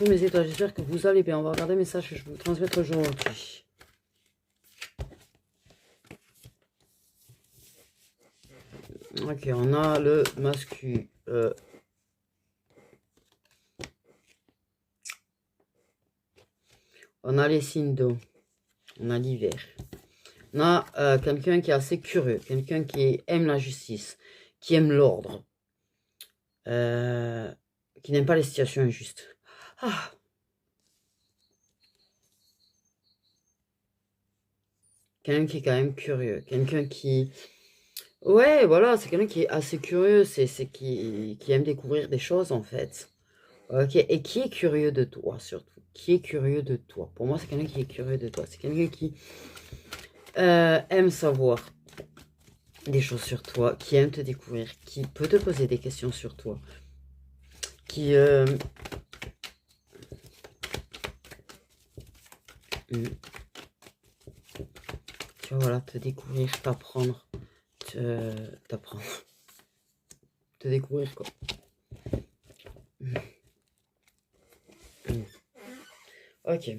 coucou mes étoiles, j'espère que vous allez bien. On va regarder le message que je vais vous transmettre aujourd'hui. Ok, on a le masculin. On a les signes d'eau. On a l'hiver. On a quelqu'un qui est assez curieux, quelqu'un qui aime la justice, qui aime l'ordre, qui n'aime pas les situations injustes. Ah. Quelqu'un qui est quand même curieux, quelqu'un qui... Ouais, voilà, c'est quelqu'un qui est assez curieux, c'est qui aime découvrir des choses en fait. Ok, et qui est curieux de toi surtout. Qui est curieux de toi. Pour moi, c'est quelqu'un qui est curieux de toi. C'est quelqu'un qui aime savoir des choses sur toi, qui aime te découvrir, qui peut te poser des questions sur toi, qui tu vois, voilà, te découvrir, t'apprendre, t'apprendre, te découvrir quoi. Ok.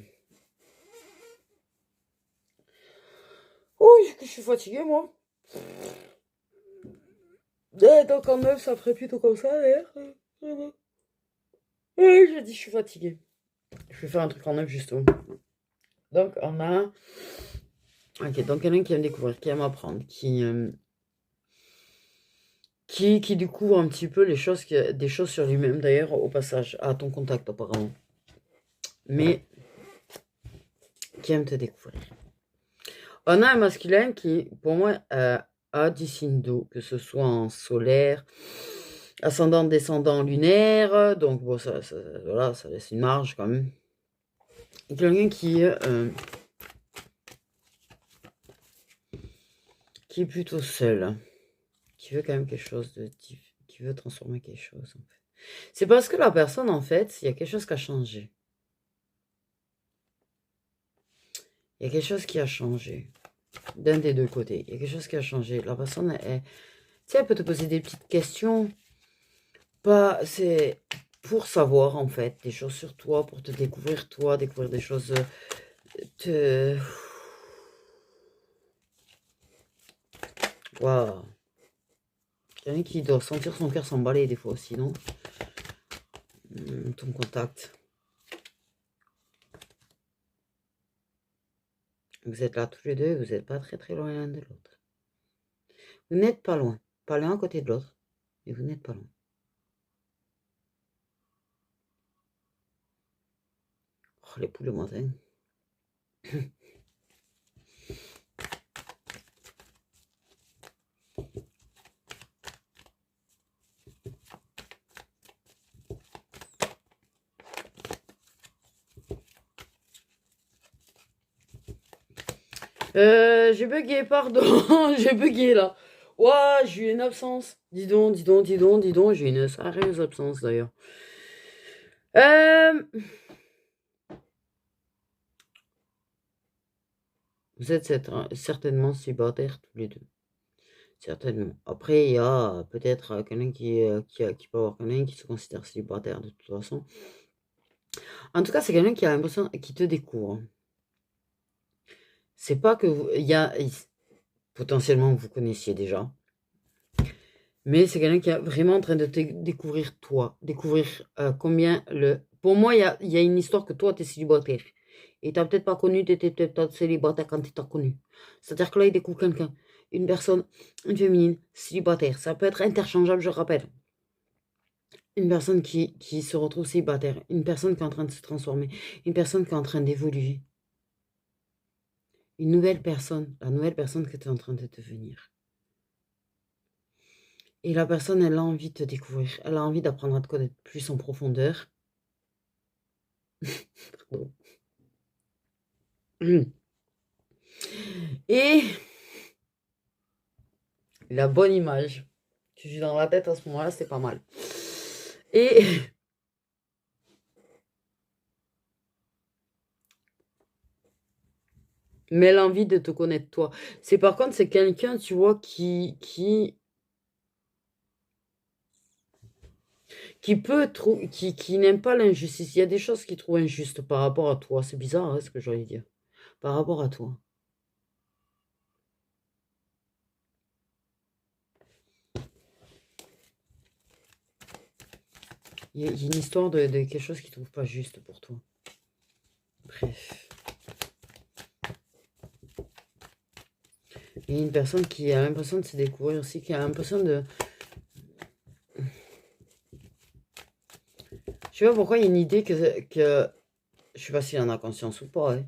Oui, je suis fatiguée moi. Donc en neuf, ça ferait plutôt comme ça d'ailleurs. Oui, je dis je suis fatiguée. Je vais faire un truc en neuf justement. Donc on a... Ok, donc quelqu'un qui aime découvrir, qui aime apprendre, qui découvre un petit peu les choses, des choses sur lui-même d'ailleurs au passage, à ton contact apparemment. Mais qui aime te découvrir. On a un masculin qui, pour moi, a du signe d'eau, que ce soit en solaire, ascendant, descendant, lunaire. Donc bon, voilà, ça laisse une marge quand même. Et quelqu'un qui est plutôt seul, qui veut quand même quelque chose de différent, qui veut transformer quelque chose en fait. C'est parce que la personne en fait, il y a quelque chose qui a changé. Il y a quelque chose qui a changé d'un des deux côtés. Il y a quelque chose qui a changé. La personne, tu sais, elle peut te poser des petites questions. C'est pour savoir en fait des choses sur toi, pour te découvrir toi, découvrir des choses. Waouh. Quelqu'un qui doit sentir son cœur s'emballer des fois aussi, non? Ton contact. Vous êtes là tous les deux, vous n'êtes pas très très loin l'un de l'autre. Vous n'êtes pas loin. Pas l'un à côté de l'autre, mais vous n'êtes pas loin. Oh, les poules le matin. J'ai bugué, pardon. J'ai bugué là. Ouah, j'ai eu une absence. Dis donc, dis donc, dis donc, dis donc. J'ai une sérieuse absence d'ailleurs. Vous êtes certainement célibataires tous les deux. Certainement. Après, il y a peut-être quelqu'un qui peut avoir quelqu'un qui se considère célibataire de toute façon. En tout cas, c'est quelqu'un qui a l'impression qui te découvre. C'est pas que potentiellement vous connaissiez déjà. Mais c'est quelqu'un qui est vraiment en train de te découvrir toi. Découvrir combien le... Pour moi, il y a une histoire que toi, tu es célibataire. Et tu n'as peut-être pas connu, tu étais peut-être pas célibataire quand tu t'as connu. C'est-à-dire que là, il découvre quelqu'un. Une personne, une féminine, célibataire. Ça peut être interchangeable, je rappelle. Une personne qui se retrouve célibataire. Une personne qui est en train de se transformer. Une personne qui est en train d'évoluer. Une nouvelle personne. La nouvelle personne que tu es en train de devenir. Et la personne, elle a envie de te découvrir. Elle a envie d'apprendre à te connaître plus en profondeur. Et la bonne image. Je suis dans la tête à ce moment-là, c'est pas mal. Et mais l'envie de te connaître toi. C'est par contre, c'est quelqu'un, tu vois, qui qui n'aime pas l'injustice. Il y a des choses qu'il trouve injustes par rapport à toi. C'est bizarre, hein, ce que j'allais dire. Par rapport à toi. Il y a une histoire de quelque chose qu'il trouve pas juste pour toi. Bref. Il y a une personne qui a l'impression de se découvrir aussi, qui a l'impression de... Je sais pas pourquoi il y a une idée que... Je sais pas s'il en a conscience ou pas, hein.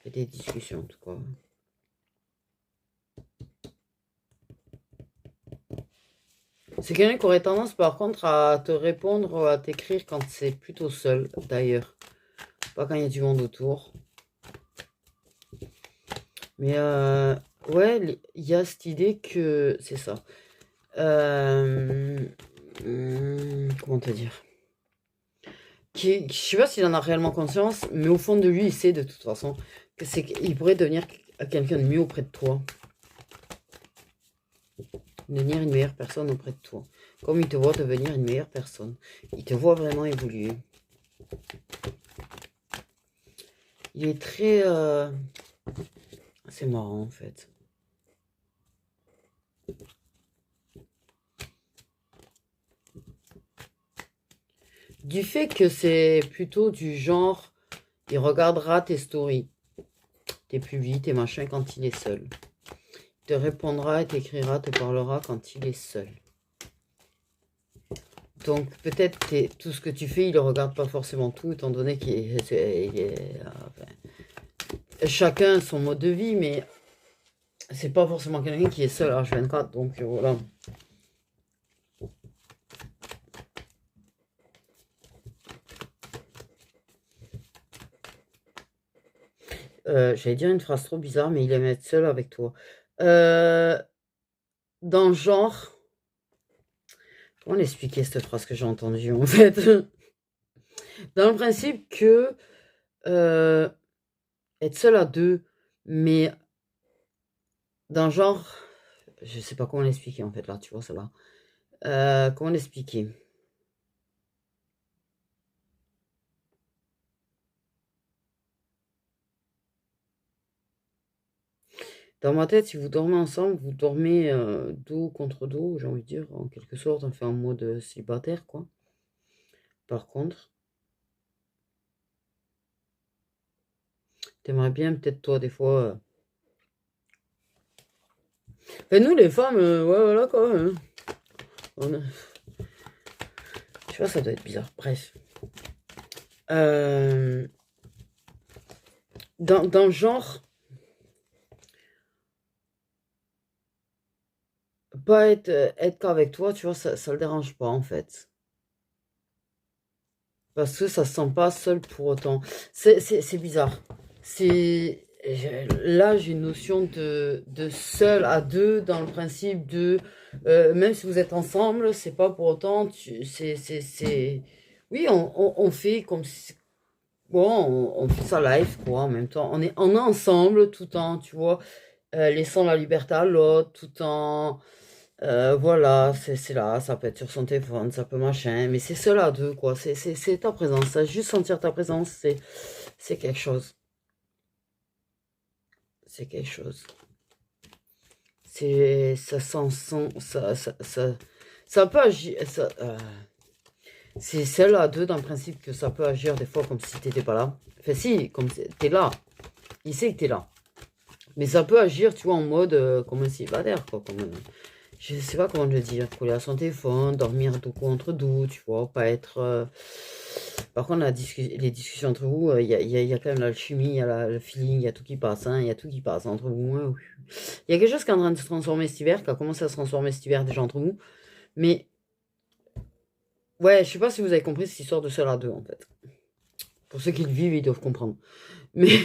Il y a des discussions, en tout cas. C'est quelqu'un qui aurait tendance, par contre, à te répondre, à t'écrire quand c'est plutôt seul, d'ailleurs. Pas quand il y a du monde autour. Mais, ouais, il y a cette idée que... C'est ça. Comment te dire? Je sais pas s'il en a réellement conscience, mais au fond de lui, il sait de toute façon que c'est qu'il pourrait devenir quelqu'un de mieux auprès de toi. Devenir une meilleure personne auprès de toi. Comme il te voit devenir une meilleure personne. Il te voit vraiment évoluer. Il est très... C'est marrant en fait. Du fait que c'est plutôt du genre, il regardera tes stories, tes publis, tes machins quand il est seul. Il te répondra, il t'écrira, te parlera quand il est seul. Donc peut-être tout ce que tu fais, il ne regarde pas forcément tout, étant donné chacun son mode de vie, mais c'est pas forcément quelqu'un qui est seul à H24, donc voilà. J'allais dire une phrase trop bizarre, mais il aime être seul avec toi. Dans le genre... Comment l'expliquer cette phrase que j'ai entendue en fait? Dans le principe que être seul à deux, mais dans le genre... Je sais pas comment l'expliquer en fait là, tu vois, ça va. Comment l'expliquer? Dans ma tête, si vous dormez ensemble, vous dormez dos contre dos, j'ai envie de dire, en quelque sorte, on fait en mode célibataire, quoi. Par contre, t'aimerais bien, peut-être toi, des fois... nous, les femmes, ouais, voilà, quoi. Hein. Je sais pas, ça doit être bizarre. Bref. Dans le genre... Pas être qu'avec toi, tu vois, ça le dérange pas, en fait. Parce que ça se sent pas seul pour autant. C'est bizarre. Là, j'ai une notion de seul à deux dans le principe de... même si vous êtes ensemble, c'est pas pour autant... Oui, on fait comme si... Bon, on fait ça live, quoi, en même temps. On est ensemble tout en, tu vois, laissant la liberté à l'autre, tout en... voilà, c'est là, ça peut être sur son téléphone, ça peut machin, mais c'est cela deux, quoi. C'est ta présence, ça, juste sentir ta présence, c'est quelque chose. C'est quelque chose. Ça sent, ça peut agir, c'est celle à deux dans le principe que ça peut agir des fois comme si t'étais pas là. Enfin si, comme t'es là, il sait que t'es là. Mais ça peut agir, tu vois, en mode comme un célibataire, quoi, comme... je sais pas comment le dire, coller à son téléphone, dormir dos contre dos, tu vois, pas être... Par contre, les discussions entre vous, il y a quand même l'alchimie, il y a le feeling, il y a tout qui passe, hein, il y a tout qui passe entre vous. Hein. Il y a quelque chose qui est en train de se transformer cet hiver, qui a commencé à se transformer cet hiver déjà entre vous. Mais, ouais, je sais pas si vous avez compris cette histoire de seul à deux, en fait. Pour ceux qui le vivent, ils doivent comprendre. Mais,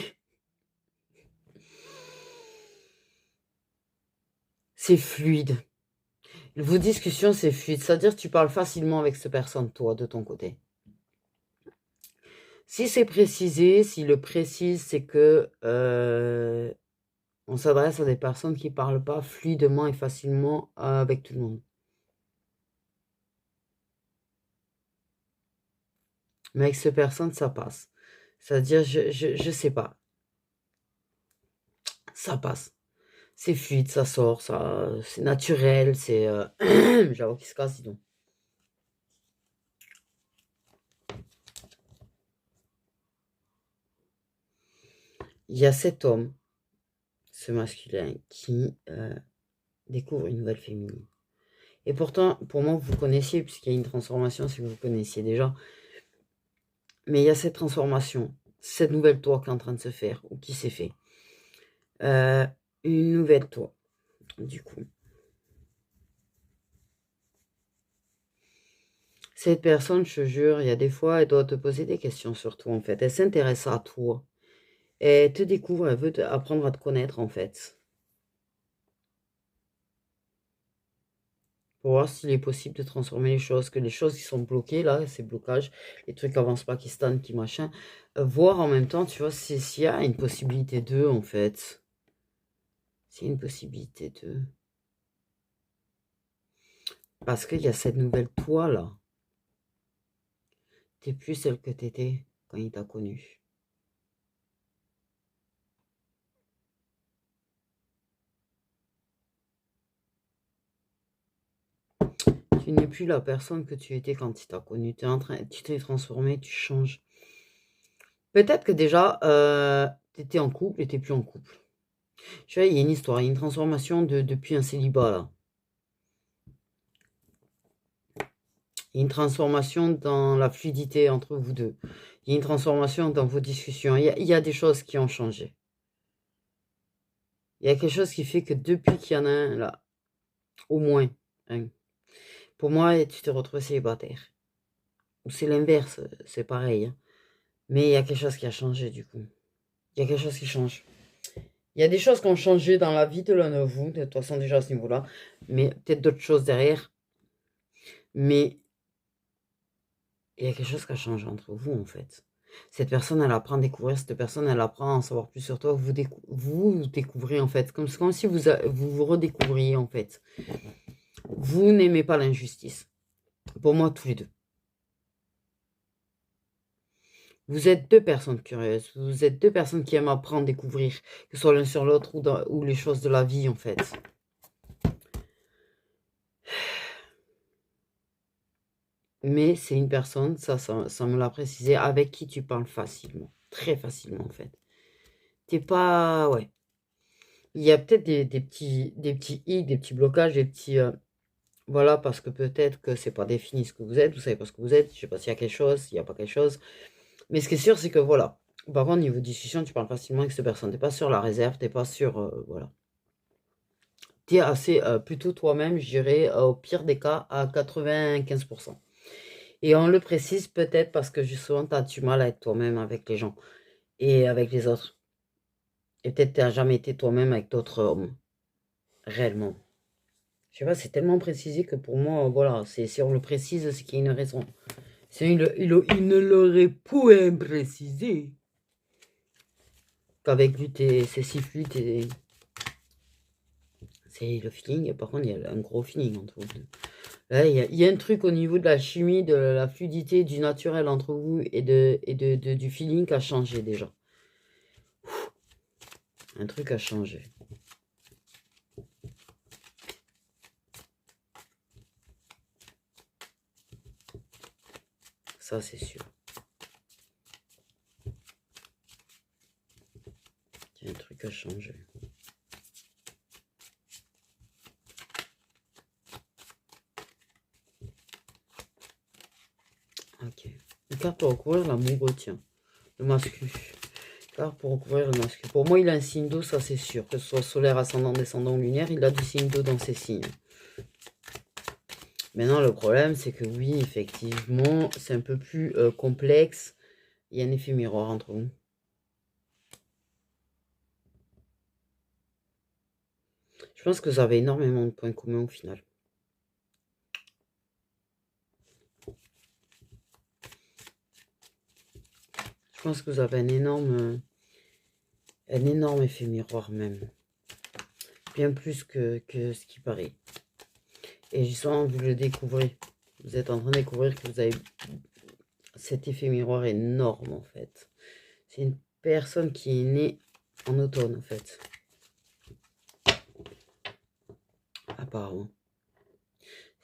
c'est fluide. Vos discussions, c'est fluide. C'est-à-dire que tu parles facilement avec cette personne, toi, de ton côté. Si c'est précisé, s'il le précise, c'est que on s'adresse à des personnes qui ne parlent pas fluidement et facilement avec tout le monde. Mais avec cette personne, ça passe. C'est-à-dire, je sais pas. Ça passe. C'est fluide, ça sort, ça, c'est naturel, c'est... J'avoue qu'il se casse, dis donc. Il y a cet homme, ce masculin, qui découvre une nouvelle féminine. Et pourtant, pour moi, vous connaissiez, puisqu'il y a une transformation, c'est que vous connaissiez déjà. Mais il y a cette transformation, cette nouvelle toi qui est en train de se faire, ou qui s'est fait. Une nouvelle toi, du coup. Cette personne, je te jure, il y a des fois, elle doit te poser des questions sur toi, en fait. Elle s'intéresse à toi. Elle te découvre, elle veut apprendre à te connaître, en fait. Pour voir s'il est possible de transformer les choses, que les choses qui sont bloquées, là, ces blocages, les trucs avancent pas, qui stagnent, qui machin, voir en même temps, tu vois, s'il y a une possibilité d'eux, en fait. S'il y a une possibilité d'eux. Parce qu'il y a cette nouvelle toi, là. T'es plus celle que t'étais quand il t'a connue. Tu n'es plus la personne que tu étais quand il t'a connue. Tu t'es transformé, tu changes. Peut-être que déjà, tu étais en couple et tu n'es plus en couple. Tu vois, il y a une histoire, il y a une transformation depuis un célibat, là. Il y a une transformation dans la fluidité entre vous deux. Il y a une transformation dans vos discussions. Il y a des choses qui ont changé. Il y a quelque chose qui fait que depuis qu'il y en a un, là, au moins, un, pour moi, tu te retrouves célibataire. Ou c'est l'inverse, c'est pareil, hein. Mais il y a quelque chose qui a changé, du coup. Il y a quelque chose qui change. Il y a des choses qui ont changé dans la vie de l'un de vous, de toute façon, déjà à ce niveau-là. Mais peut-être d'autres choses derrière. Mais il y a quelque chose qui a changé entre vous, en fait. Cette personne, elle apprend à découvrir, cette personne, elle apprend à en savoir plus sur toi. Vous découvrez, en fait. C'est comme si vous redécouvriez, en fait. Vous n'aimez pas l'injustice. Pour moi, tous les deux. Vous êtes deux personnes curieuses. Vous êtes deux personnes qui aiment apprendre, découvrir, que ce soit l'un sur l'autre ou les choses de la vie, en fait. Mais c'est une personne, ça me l'a précisé, avec qui tu parles facilement. Très facilement, en fait. T'es pas... Ouais. Il y a peut-être des petits hic, des petits blocages, des petits... voilà, parce que peut-être que c'est pas défini ce que vous êtes. Vous savez pas ce que vous êtes. Je sais pas s'il y a quelque chose, s'il n'y a pas quelque chose. Mais ce qui est sûr, c'est que voilà. Par contre, niveau discussion, tu parles facilement avec cette personne. T'es pas sur la réserve, t'es pas sur... voilà. T'es assez plutôt toi-même, je dirais, au pire des cas, à 95%. Et on le précise peut-être parce que justement, tu as du mal à être toi-même avec les gens et avec les autres. Et peut-être tu n'as jamais été toi-même avec d'autres hommes, réellement. Je sais pas, c'est tellement précisé que pour moi, voilà, si on le précise, c'est qu'il y a une raison. Sinon, il ne l'aurait point précisé. Qu'avec lui, c'est si fluide, c'est le feeling. Et par contre, il y a un gros feeling entre vous deux. Là, il y a un truc au niveau de la chimie, de la fluidité, du naturel entre vous et du feeling qui a changé déjà. Un truc a changé. Ça, c'est sûr. Il y a un truc à changer. Ok. Une carte pour recouvrir l'amoureux, tiens. Le masculin. Carte pour recouvrir le masculin. Pour moi, il a un signe d'eau, ça c'est sûr. Que ce soit solaire, ascendant, descendant ou lunaire, il a du signe d'eau dans ses signes. Maintenant, le problème, c'est que oui, effectivement, c'est un peu plus complexe. Il y a un effet miroir entre vous. Je pense que vous avez énormément de points communs au final. Je pense que vous avez un énorme effet miroir même. Bien plus que ce qui paraît. Et justement, vous le découvrez. Vous êtes en train de découvrir que vous avez cet effet miroir énorme, en fait. C'est une personne qui est née en automne, en fait. Apparemment.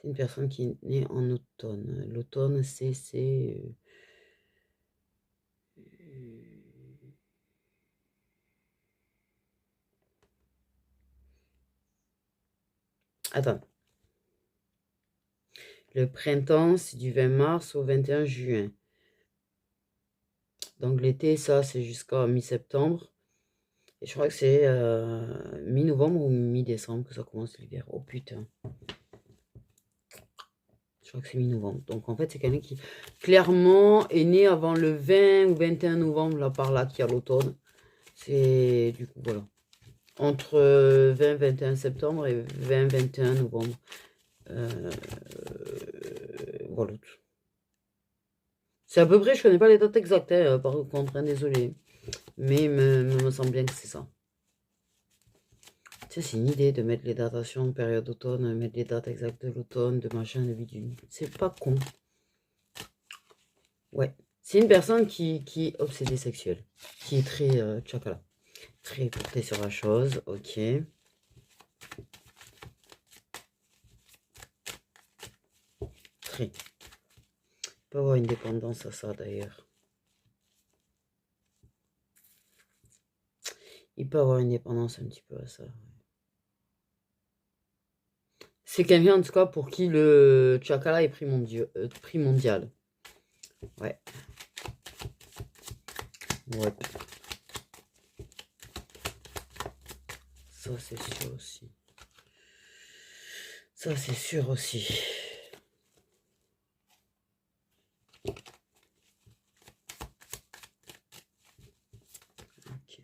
C'est une personne qui est née en automne. L'automne, c'est... Attends. Le printemps, c'est du 20 mars au 21 juin. Donc l'été, ça, c'est jusqu'à mi-septembre. Et je crois que c'est mi-novembre ou mi-décembre que ça commence l'hiver. Oh putain. Je crois que c'est mi-novembre. Donc en fait, c'est quelqu'un qui clairement est né avant le 20 ou 21 novembre, là par là, qui a l'automne. C'est du coup, voilà. Entre 20-21 septembre et 20-21 novembre. Voilà. C'est à peu près, je connais pas les dates exactes, hein, par contre, hein, désolé. Mais il me semble bien que c'est ça. Tu sais, c'est une idée de mettre les datations, période d'automne, mettre les dates exactes de l'automne, de machin, de bidule. C'est pas con. Ouais. C'est une personne qui est obsédée sexuelle. Qui est très tchakala. Très portée sur la chose. Ok. Très. Il peut avoir une dépendance à ça d'ailleurs. Il peut avoir une dépendance un petit peu à ça. C'est quelqu'un en tout cas pour qui le tchakala est primordial. Ouais. Ouais. Ça c'est sûr aussi. Ça c'est sûr aussi. Ok.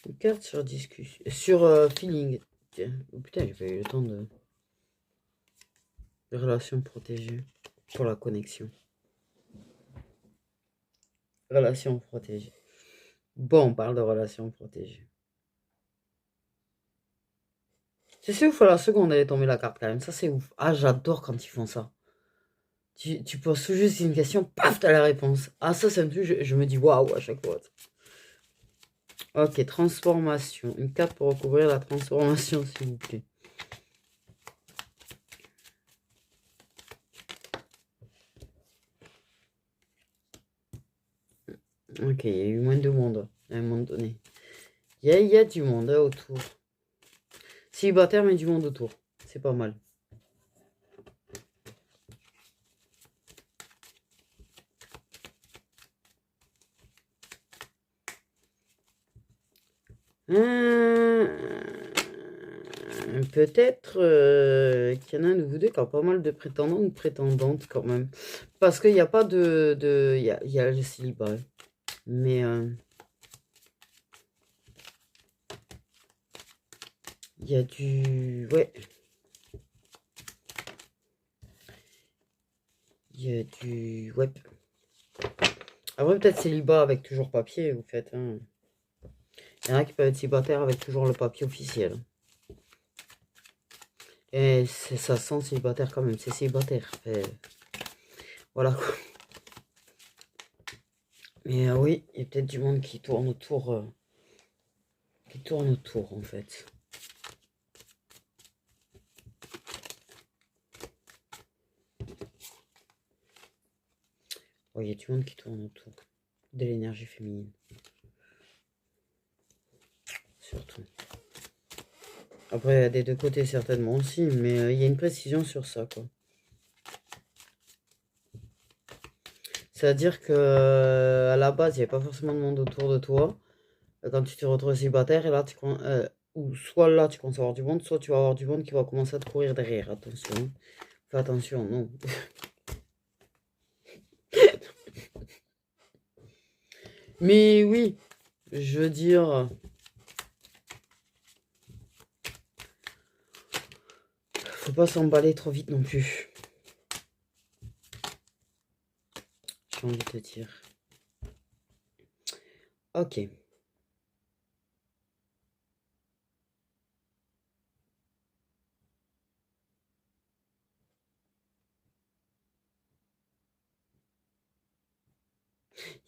Une carte sur discussion. Sur feeling. Tiens. Oh, putain, j'ai pas eu le temps de... Relation protégée. Pour la connexion. Relation protégée. Bon, on parle de relation protégée. C'est ouf, à la seconde, elle est tombée la carte quand même. Ça, c'est ouf. Ah, j'adore quand ils font ça. Tu poses tout juste une question, paf, t'as la réponse. Ah, ça me tue, je me dis waouh à chaque fois. Ok, transformation. Une carte pour recouvrir la transformation, s'il vous plaît. Ok, il y a eu moins de monde à un moment donné. Il y a du monde autour. Célibataire, mais du monde autour. C'est pas mal. Peut-être qu'il y en a un de vous deux qui a pas mal de prétendants ou prétendantes quand même. Parce qu'il n'y a pas de il y a le célibat. Mais il y a du... Ouais. Il y a du... Ouais. Après, peut-être célibat avec toujours papier, vous faites. Hein. Il y en a qui peuvent être célibataires avec toujours le papier officiel. Et ça sent célibataire quand même, c'est célibataire. Voilà. Mais oui, il y a peut-être du monde qui tourne autour. Qui tourne autour, en fait. Oui, il y a du monde qui tourne autour de l'énergie féminine. Surtout. Après, des deux côtés, certainement aussi, mais il y a une précision sur ça, quoi. C'est-à-dire que à la base, il n'y avait pas forcément de monde autour de toi. Quand tu te retrouves célibataire, et là, ou soit là, tu commences à avoir du monde, soit tu vas avoir du monde qui va commencer à te courir derrière. Attention. Fais attention, non. Mais oui, je veux dire... Faut pas s'emballer trop vite non plus. J'ai envie de te dire. Ok.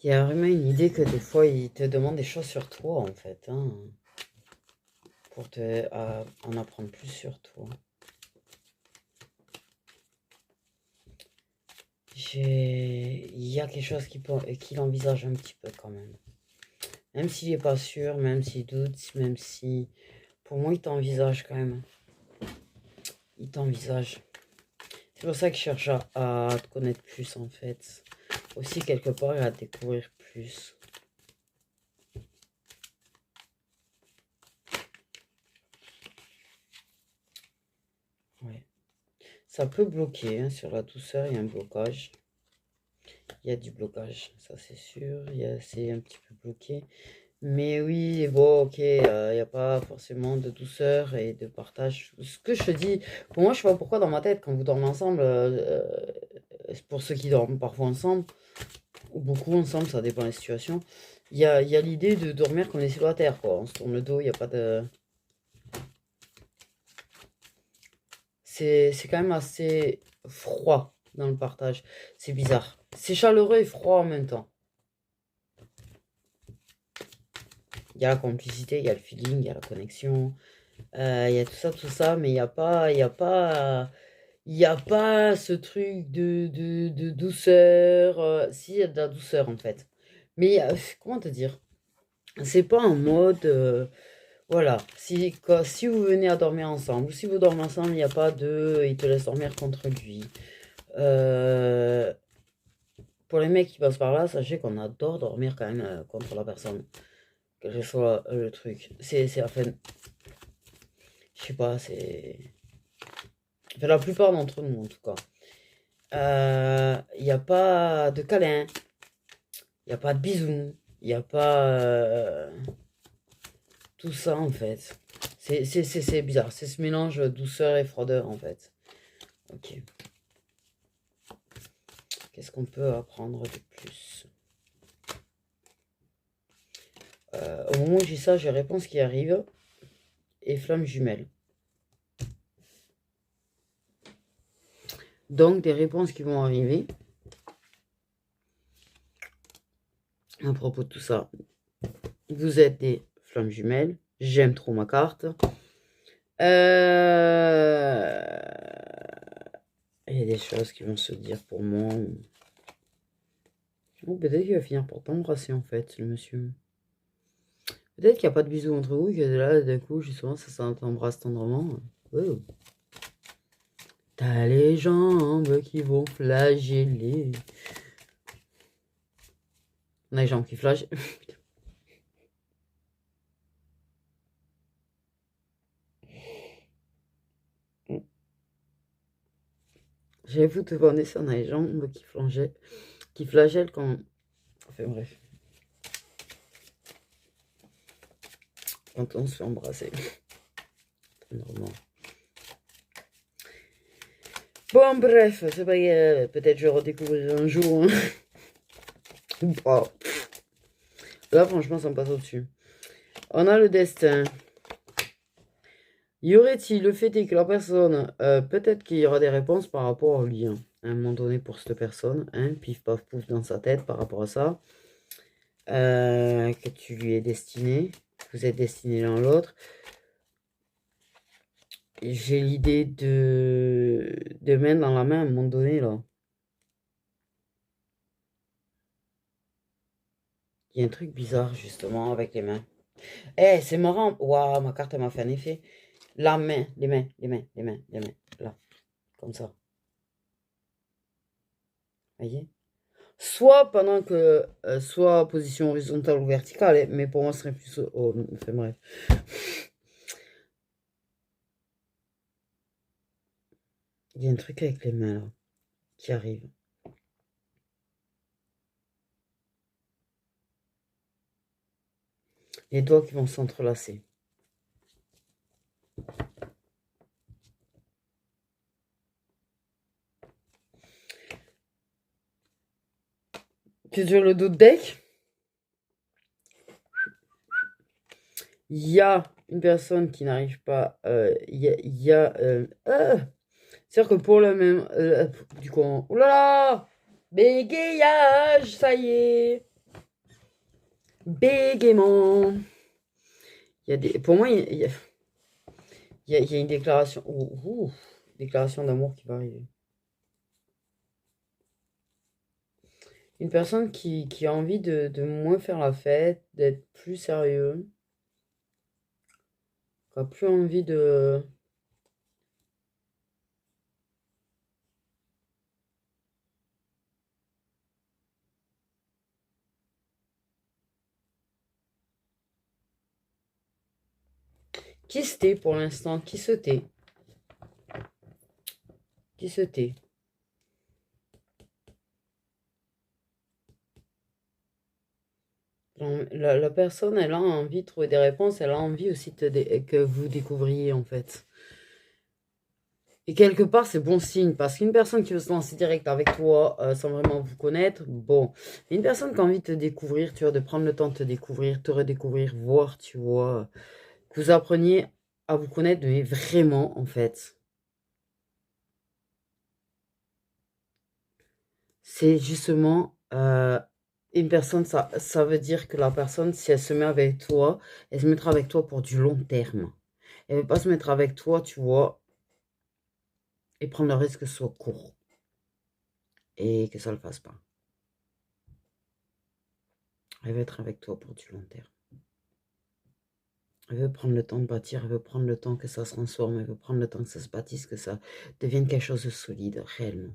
Il y a vraiment une idée que des fois, il te demande des choses sur toi, en fait, hein, pour en apprendre plus sur toi. Il y a quelque chose qu'il envisage un petit peu quand même. Même s'il n'est pas sûr, même s'il doute, même si... Pour moi, il t'envisage quand même. Il t'envisage. C'est pour ça qu'il cherche à te connaître plus, en fait. Aussi, quelque part, à te découvrir plus. Ouais. Ça peut bloquer, hein, sur la douceur, il y a un blocage. Il y a du blocage, ça c'est sûr. C'est un petit peu bloqué. Mais oui, bon, ok, il n'y a pas forcément de douceur et de partage. Ce que je te dis, pour moi, je sais pas pourquoi dans ma tête, quand vous dormez ensemble, pour ceux qui dorment parfois ensemble, ou beaucoup ensemble, ça dépend des situations, il y a l'idée de dormir comme des célibataires, quoi. On se tourne le dos, il n'y a pas de... C'est quand même assez froid dans le partage. C'est bizarre. C'est chaleureux et froid en même temps. Il y a la complicité, il y a le feeling, il y a la connexion, il y a tout ça, mais il y a pas ce truc de douceur. Si, il y a de la douceur en fait. Mais comment te dire? C'est pas en mode. Voilà. Si vous venez à dormir ensemble, ou si vous dormez ensemble, il n'y a pas de. Il te laisse dormir contre lui. Pour les mecs qui passent par là, sachez qu'on adore dormir quand même contre la personne. Quel que soit le truc. C'est enfin. Je sais pas, c'est. Enfin, la plupart d'entre nous en tout cas. Il n'y a pas de câlin, il n'y a pas de bisous, il n'y a pas tout ça en fait. C'est bizarre, c'est ce mélange douceur et froideur en fait. Ok. Qu'est-ce qu'on peut apprendre de plus? Au moment où je dis ça, j'ai réponse qui arrive et flamme jumelle. Donc des réponses qui vont arriver à propos de tout ça. Vous êtes des flammes jumelles. J'aime trop ma carte. Il y a des choses qui vont se dire pour moi. Oh, peut-être qu'il va finir par t'embrasser en fait, le monsieur. Peut-être qu'il n'y a pas de bisous entre vous, que là, d'un coup, justement, ça t'embrasse tendrement. Oh. T'as les jambes qui vont flageller. On a les jambes qui flagellent. J'avoue, te voir ça, on a les jambes qui flagellent quand... Enfin bref. Quand on se fait embrasser. Normalement. Bon, bref, c'est pas grave. Peut-être je redécouvrirai un jour. Ou pas. Là, franchement, ça me passe au-dessus. On a le destin. Y aurait-il, le fait est que la personne, peut-être qu'il y aura des réponses par rapport au lien, à un moment donné pour cette personne, hein, pif paf pouf dans sa tête par rapport à ça, que tu lui es destiné, vous êtes destiné l'un l'autre. J'ai l'idée de main dans la main à un moment donné, là. Il y a un truc bizarre, justement, avec les mains. Eh, c'est marrant. Waouh, ma carte, elle m'a fait un effet. La main, les mains, là, comme ça. Voyez? Soit pendant que, soit position horizontale ou verticale, mais pour moi, ce serait plus... Oh, enfin, bref. Il y a un truc avec les mains, là, qui arrive. Les doigts qui vont s'entrelacer. Tu es sur le dos de deck? Il y a une personne qui n'arrive pas... C'est-à-dire que pour le même... du coup... Oh là là! Bégayage, ça y est. Bégaiement. Il y a des... Pour moi, il y a une déclaration... déclaration d'amour qui va arriver. Une personne qui a envie de moins faire la fête, d'être plus sérieux, qui a plus envie de... Qui se tait pour l'instant? Qui se tait? Qui se tait? La personne, elle a envie de trouver des réponses, elle a envie aussi que vous découvriez en fait. Et quelque part, c'est bon signe, parce qu'une personne qui veut se lancer direct avec toi sans vraiment vous connaître, bon. Mais une personne qui a envie de te découvrir, tu vois, de prendre le temps de te découvrir, te redécouvrir, voir, tu vois, que vous appreniez à vous connaître, mais vraiment, en fait. C'est justement une personne, ça veut dire que la personne, si elle se met avec toi, elle se mettra avec toi pour du long terme. Elle ne veut pas se mettre avec toi, tu vois, et prendre le risque que ce soit court et que ça ne le fasse pas. Elle veut être avec toi pour du long terme. Elle veut prendre le temps de bâtir, elle veut prendre le temps que ça se transforme, elle veut prendre le temps que ça se bâtisse, que ça devienne quelque chose de solide, réellement.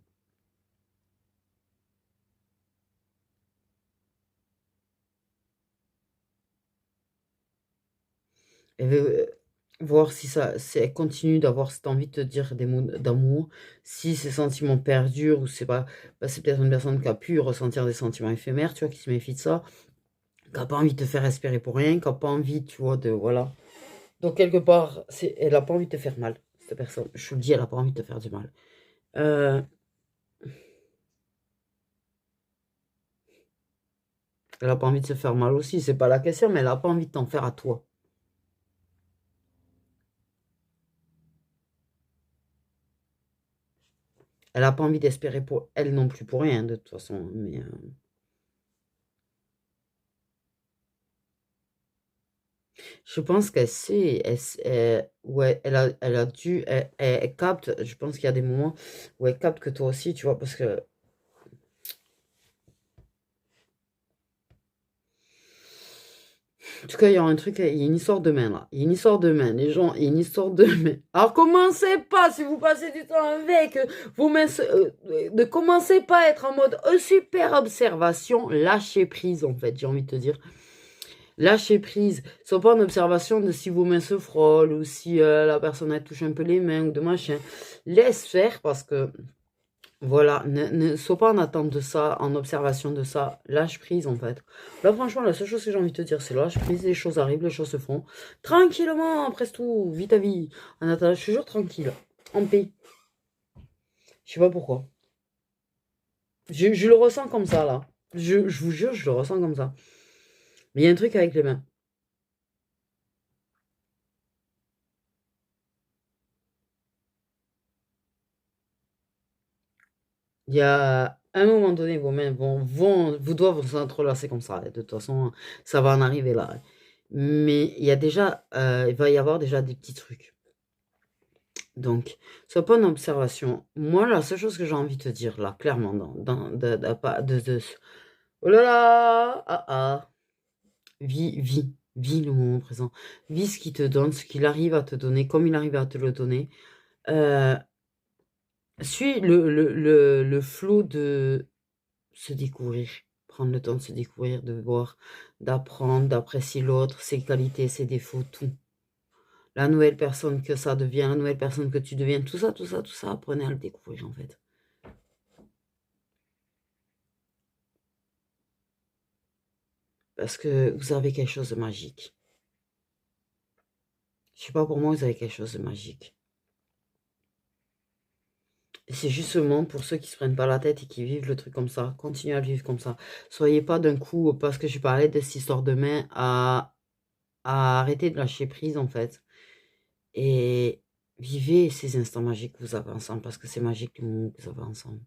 Elle veut voir si elle continue d'avoir cette envie de te dire des mots d'amour, si ces sentiments perdurent, ou c'est pas, bah, c'est peut-être une personne qui a pu ressentir des sentiments éphémères, tu vois, qui se méfie de ça, qui n'a pas envie de te faire espérer pour rien, qui n'a pas envie, tu vois, de, voilà. Donc, quelque part, elle n'a pas envie de te faire mal, cette personne. Je vous le dis, elle n'a pas envie de te faire du mal. Euh, elle n'a pas envie de se faire mal aussi, c'est pas la question, mais elle n'a pas envie de t'en faire à toi. Elle n'a pas envie d'espérer pour elle non plus pour rien, de toute façon. Mais je pense qu'elle sait, ouais, elle a dû, elle capte, je pense qu'il y a des moments où elle capte que toi aussi, tu vois, parce que, en tout cas, il y a un truc, il y a une histoire de main, là. Il y a une histoire de main, les gens, il y a une histoire de main. Alors, commencez pas, si vous passez du temps avec, vous ne commencez pas à être en mode super observation, lâchez prise, en fait, j'ai envie de te dire. Lâcher prise, sois pas en observation de si vos mains se frôlent ou si la personne elle touche un peu les mains ou de machin. Laisse faire parce que voilà, ne sois pas en attente de ça, en observation de ça. Lâche prise en fait. Là franchement, la seule chose que j'ai envie de te dire, c'est lâche prise, les choses arrivent, les choses se font. Tranquillement, après tout, vite à vie. En attendant, je suis toujours tranquille, en paix. Je sais pas pourquoi. Je le ressens comme ça là. Je vous jure, je le ressens comme ça. Mais il y a un truc avec les mains. Il y a un moment donné, vos mains vous doivent vous entrelacer comme ça. De toute façon, ça va en arriver là. Mais il y a déjà, il va y avoir déjà des petits trucs. Donc, sois pas en observation. Moi, la seule chose que j'ai envie de te dire là, clairement, oh là là, vis le moment présent. Vis ce qu'il te donne, ce qu'il arrive à te donner, comme il arrive à te le donner. Euh, suis le flot de se découvrir, prendre le temps de se découvrir, de voir, d'apprendre, d'apprécier l'autre, ses qualités, ses défauts, tout. La nouvelle personne que ça devient, la nouvelle personne que tu deviens, tout ça, tout ça, tout ça, apprenez à le découvrir en fait. Parce que vous avez quelque chose de magique. Je sais pas, pour moi, vous avez quelque chose de magique. Et c'est justement pour ceux qui se prennent pas la tête et qui vivent le truc comme ça. Continuez à le vivre comme ça. Soyez pas d'un coup, parce que je parlais de cette histoire de main, à arrêter de lâcher prise en fait. Et vivez ces instants magiques que vous avez ensemble, parce que c'est magique le moment que vous avez ensemble.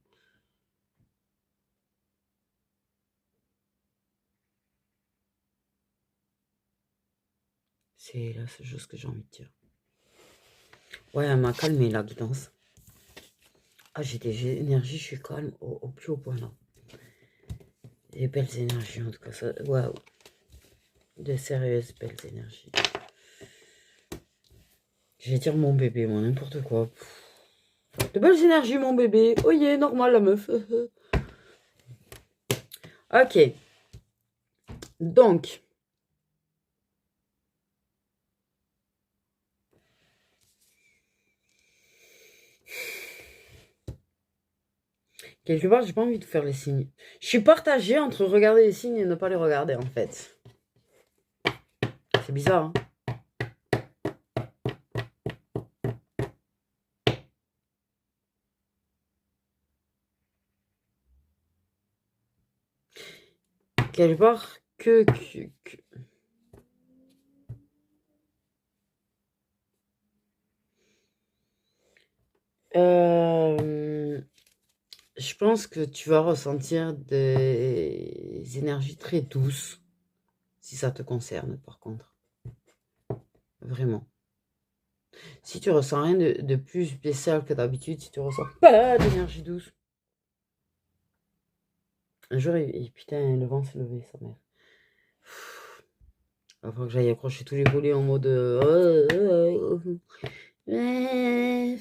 C'est la seule chose que j'ai envie de dire. Ouais, elle m'a calmé la guidance. Ah, j'ai des énergies, je suis calme au plus haut point là. Des belles énergies en tout cas. Waouh. De sérieuses belles énergies. Je vais dire mon bébé, moi, n'importe quoi. De belles énergies, mon bébé. Oh yeah, normal la meuf. Ok. Donc. Quelque part, j'ai pas envie de faire les signes. Je suis partagée entre regarder les signes et ne pas les regarder, en fait. C'est bizarre, hein. Quelque part, je pense que tu vas ressentir des énergies très douces, si ça te concerne, par contre. Vraiment. Si tu ressens rien de plus spécial que d'habitude, si tu ressens pas d'énergie douce. Un jour, putain, le vent s'est levé, sa mère. Il va falloir que j'aille accrocher tous les volets en mode... il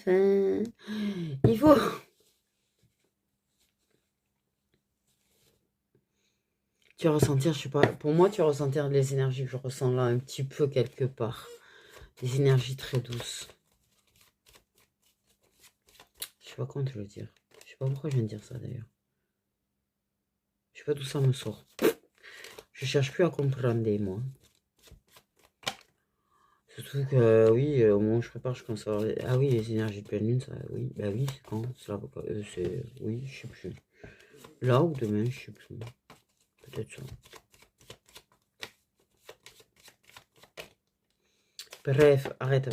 faut... Tu vas ressentir, je sais pas, pour moi, tu vas ressentir les énergies que je ressens là, un petit peu quelque part. Des énergies très douces. Je sais pas comment te le dire. Je sais pas pourquoi je viens de dire ça d'ailleurs. Je sais pas d'où ça me sort. Je cherche plus à comprendre, moi. Surtout que, oui, au moment où je prépare, je commence à avoir... Ah oui, les énergies de pleine lune, ça, oui. Bah oui, c'est quand? C'est l'avocat. C'est... Oui, je sais plus. Là ou demain, je sais plus. Peut-être ça. Bref, arrête.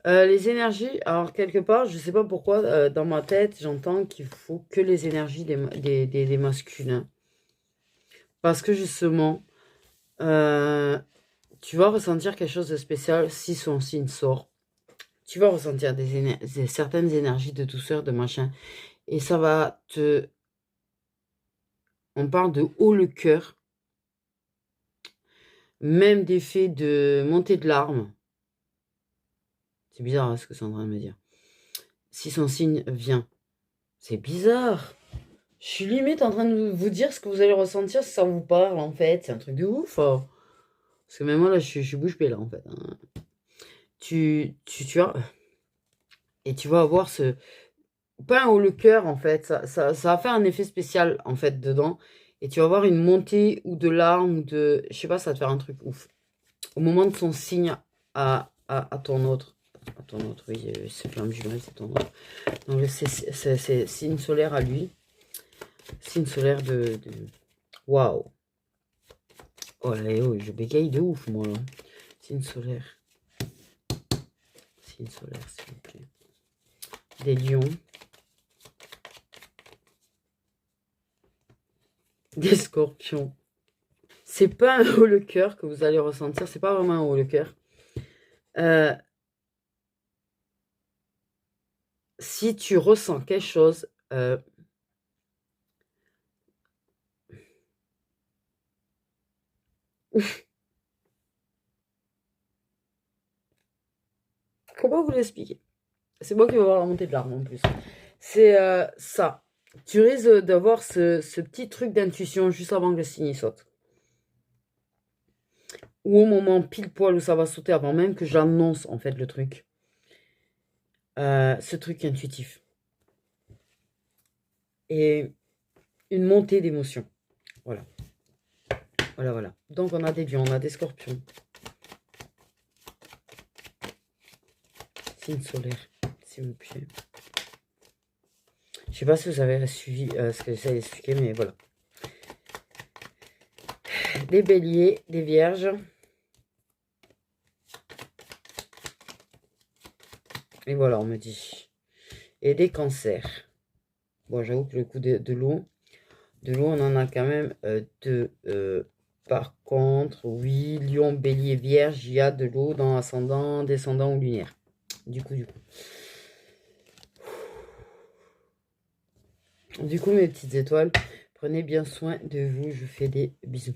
Les énergies, alors quelque part, je sais pas pourquoi, dans ma tête, j'entends qu'il faut que les énergies des masculins. Parce que justement, tu vas ressentir quelque chose de spécial si son signe sort. Tu vas ressentir certaines énergies de douceur, de machin. Et ça va te... On parle de haut le cœur. Même d'effet de montée de larmes. C'est bizarre hein, ce que c'est en train de me dire. Si son signe vient. C'est bizarre. Je suis limite en train de vous dire ce que vous allez ressentir si ça vous parle, en fait. C'est un truc de ouf. Hein. Parce que même moi, là, je suis bouche bée, là, en fait. Hein. Tu vois. Et tu vas avoir ce... Pas un haut le cœur, en fait. Ça va faire un effet spécial, en fait, dedans. Et tu vas avoir une montée ou de larmes ou de... Je sais pas, ça va te faire un truc ouf. Au moment de son signe à ton autre. À ton autre, oui. C'est flamme jumelle, c'est ton autre. Donc, c'est signe solaire à lui. Signe solaire de... Waouh. Oh là, oh, je bégaye de ouf, moi, là. Signe solaire. Signe solaire, s'il vous plaît. Des lions. Des scorpions. C'est pas un haut le cœur que vous allez ressentir. C'est pas vraiment un haut le cœur. Si tu ressens quelque chose... Comment vous l'expliquer? C'est moi qui vais avoir la montée de larmes en plus. C'est ça. Tu risques d'avoir ce petit truc d'intuition juste avant que le signe saute. Ou au moment pile poil où ça va sauter avant même que j'annonce en fait le truc. Ce truc intuitif. Et une montée d'émotion. Voilà. Voilà. Donc on a des lions, on a des scorpions. Signe solaire, s'il vous plaît. Je sais pas si vous avez suivi ce que j'essaie d'expliquer, mais voilà. Des béliers, des vierges. Et voilà, on me dit. Et des cancers. Bon, j'avoue que le coup de l'eau, on en a quand même deux par contre, oui, Lion, Bélier, Vierge, il y a de l'eau dans ascendant, descendant ou lunaire. Du coup. Du coup, mes petites étoiles, prenez bien soin de vous. Je vous fais des bisous.